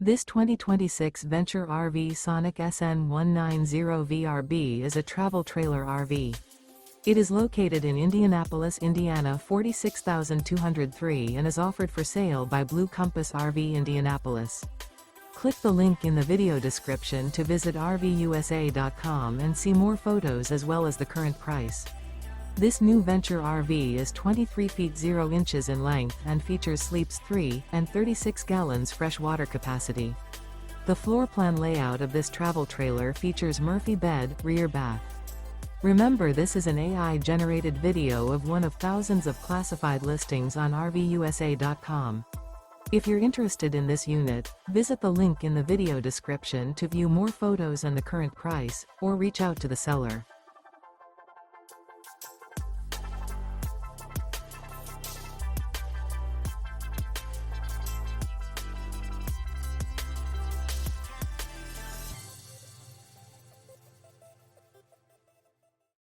This 2026 Venture RV Sonic SN190VRB is a travel trailer RV. It is located in Indianapolis, Indiana 46203 and is offered for sale by Blue Compass RV Indianapolis. Click the link in the video description to visit RVUSA.com and see more photos as well as the current price. This new Venture RV is 23 feet 0 inches in length and features sleeps 3 and 36 gallons fresh water capacity. The floor plan layout of this travel trailer features Murphy bed, rear bath. Remember, this is an AI-generated video of one of thousands of classified listings on RVUSA.com. If you're interested in this unit, visit the link in the video description to view more photos and the current price, or reach out to the seller.